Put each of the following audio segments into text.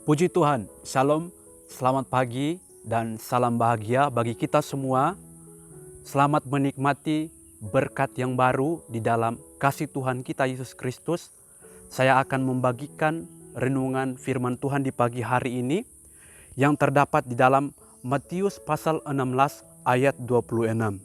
Puji Tuhan, Shalom, selamat pagi dan salam bahagia bagi kita semua. Selamat menikmati berkat yang baru di dalam kasih Tuhan kita Yesus Kristus. Saya akan membagikan renungan firman Tuhan di pagi hari ini yang terdapat di dalam Matius pasal 16 ayat 26.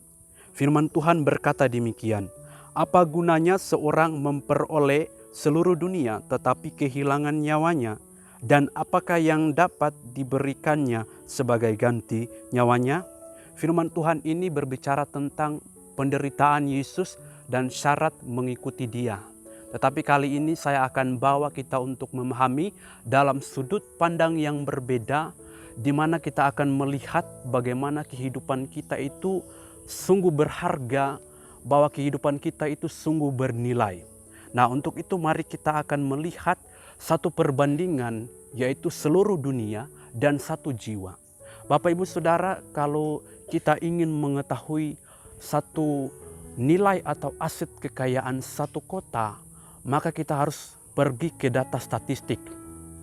Firman Tuhan berkata demikian, "Apa gunanya seorang memperoleh seluruh dunia tetapi kehilangan nyawanya? Dan apakah yang dapat diberikannya sebagai ganti nyawanya?" Firman Tuhan ini berbicara tentang penderitaan Yesus dan syarat mengikuti Dia. Tetapi kali ini saya akan bawa kita untuk memahami dalam sudut pandang yang berbeda, di mana kita akan melihat bagaimana kehidupan kita itu sungguh berharga, bahwa kehidupan kita itu sungguh bernilai. Nah, untuk itu mari kita akan melihat satu perbandingan, yaitu seluruh dunia dan satu jiwa. Bapak Ibu Saudara, kalau kita ingin mengetahui satu nilai atau aset kekayaan satu kota, maka kita harus pergi ke data statistik.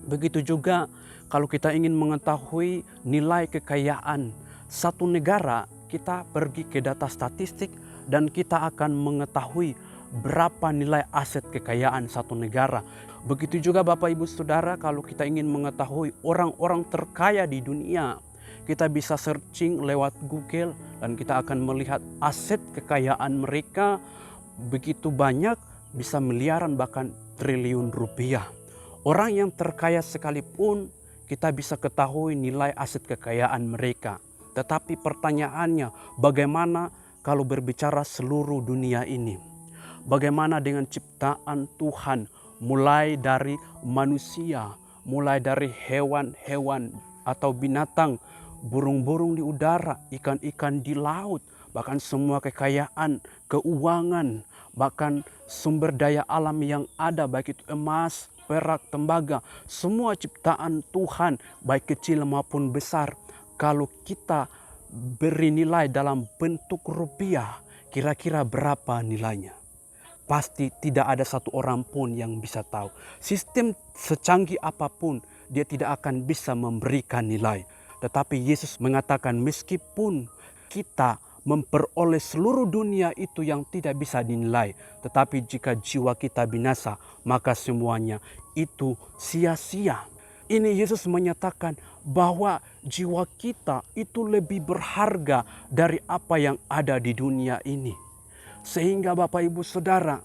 Begitu juga kalau kita ingin mengetahui nilai kekayaan satu negara, kita pergi ke data statistik dan kita akan mengetahui berapa nilai aset kekayaan satu negara. Begitu juga Bapak Ibu Saudara, kalau kita ingin mengetahui orang-orang terkaya di dunia, kita bisa searching lewat Google dan kita akan melihat aset kekayaan mereka begitu banyak, bisa miliaran bahkan triliun rupiah. Orang yang terkaya sekalipun kita bisa ketahui nilai aset kekayaan mereka. Tetapi pertanyaannya, bagaimana kalau berbicara seluruh dunia ini? Bagaimana dengan ciptaan Tuhan, mulai dari manusia, mulai dari hewan-hewan atau binatang, burung-burung di udara, ikan-ikan di laut, bahkan semua kekayaan, keuangan, bahkan sumber daya alam yang ada, baik itu emas, perak, tembaga, semua ciptaan Tuhan, baik kecil maupun besar. Kalau kita beri nilai dalam bentuk rupiah, kira-kira berapa nilainya? Pasti tidak ada satu orang pun yang bisa tahu. Sistem secanggih apapun, dia tidak akan bisa memberikan nilai. Tetapi Yesus mengatakan, meskipun kita memperoleh seluruh dunia itu yang tidak bisa dinilai, tetapi jika jiwa kita binasa, maka semuanya itu sia-sia. Ini Yesus menyatakan bahwa jiwa kita itu lebih berharga dari apa yang ada di dunia ini. Sehingga Bapak Ibu Saudara,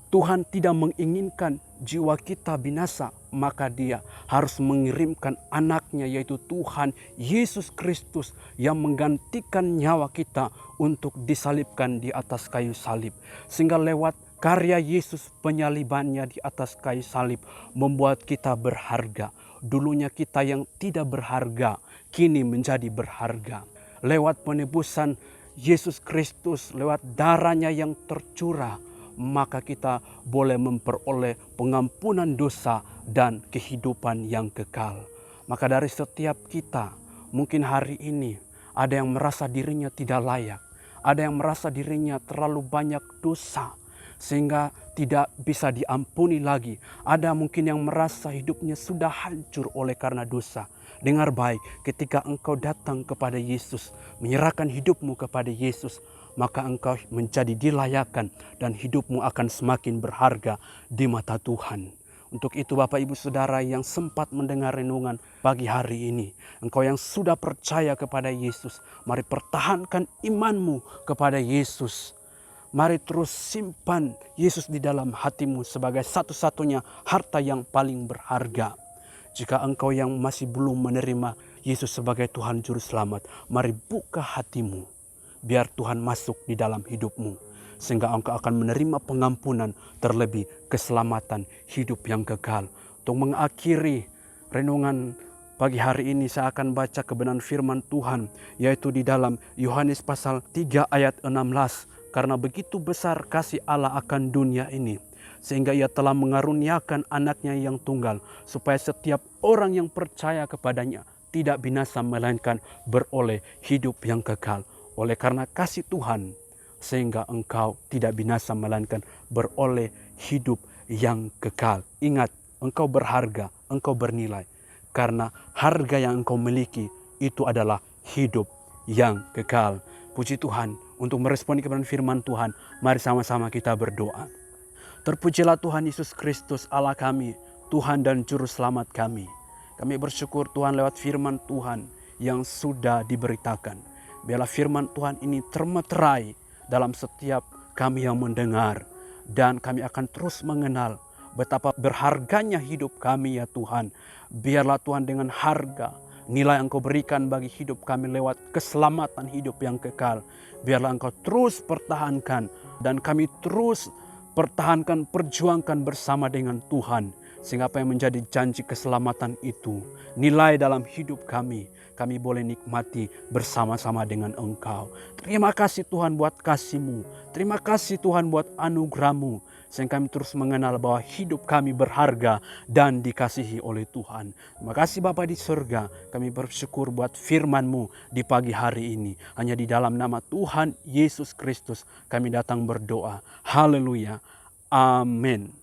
Tuhan tidak menginginkan jiwa kita binasa, maka Dia harus mengirimkan anaknya, yaitu Tuhan Yesus Kristus, yang menggantikan nyawa kita untuk disalibkan di atas kayu salib. Sehingga lewat karya Yesus, penyalibannya di atas kayu salib, membuat kita berharga. Dulunya kita yang tidak berharga, kini menjadi berharga. Lewat penebusan Yesus Kristus, lewat darahnya yang tercurah, maka kita boleh memperoleh pengampunan dosa dan kehidupan yang kekal. Maka dari setiap kita, mungkin hari ini ada yang merasa dirinya tidak layak, ada yang merasa dirinya terlalu banyak dosa sehingga tidak bisa diampuni lagi. Ada mungkin yang merasa hidupnya sudah hancur oleh karena dosa. Dengar baik, ketika engkau datang kepada Yesus, menyerahkan hidupmu kepada Yesus, maka engkau menjadi dilayakan dan hidupmu akan semakin berharga di mata Tuhan. Untuk itu Bapak Ibu Saudara yang sempat mendengar renungan pagi hari ini, engkau yang sudah percaya kepada Yesus, mari pertahankan imanmu kepada Yesus. Mari terus simpan Yesus di dalam hatimu sebagai satu-satunya harta yang paling berharga. Jika engkau yang masih belum menerima Yesus sebagai Tuhan Juru Selamat, mari buka hatimu. Biar Tuhan masuk di dalam hidupmu. Sehingga engkau akan menerima pengampunan, terlebih keselamatan hidup yang kekal. Untuk mengakhiri renungan pagi hari ini, saya akan baca kebenaran firman Tuhan, yaitu di dalam Yohanes pasal 3 ayat 16. Karena begitu besar kasih Allah akan dunia ini, sehingga Ia telah mengaruniakan anaknya yang tunggal, supaya setiap orang yang percaya kepadanya tidak binasa, melainkan beroleh hidup yang kekal. Oleh karena kasih Tuhan, sehingga engkau tidak binasa, melainkan beroleh hidup yang kekal. Ingat, engkau berharga, engkau bernilai. karena harga yang engkau miliki itu adalah hidup yang kekal. Puji Tuhan, untuk meresponi kebenaran firman Tuhan, mari sama-sama kita berdoa. Terpujilah Tuhan Yesus Kristus Allah kami, Tuhan dan Juru Selamat kami. Kami bersyukur Tuhan lewat firman Tuhan yang sudah diberitakan. Biarlah firman Tuhan ini termeterai dalam setiap kami yang mendengar. Dan kami akan terus mengenal betapa berharganya hidup kami ya Tuhan. Biarlah Tuhan dengan harga, nilai yang Engkau berikan bagi hidup kami lewat keselamatan hidup yang kekal. Biarlah Engkau terus pertahankan dan kami terus pertahankan, perjuangkan bersama dengan Tuhan. Sehingga apa yang menjadi janji keselamatan itu, nilai dalam hidup kami boleh nikmati bersama-sama dengan Engkau. Terima kasih Tuhan buat kasih-Mu. Terima kasih Tuhan buat anugerah-Mu. Sehingga kami terus mengenal bahwa hidup kami berharga dan dikasihi oleh Tuhan. Terima kasih Bapa di surga. Kami bersyukur buat firman-Mu di pagi hari ini. Hanya di dalam nama Tuhan Yesus Kristus kami datang berdoa. Haleluya. Amin.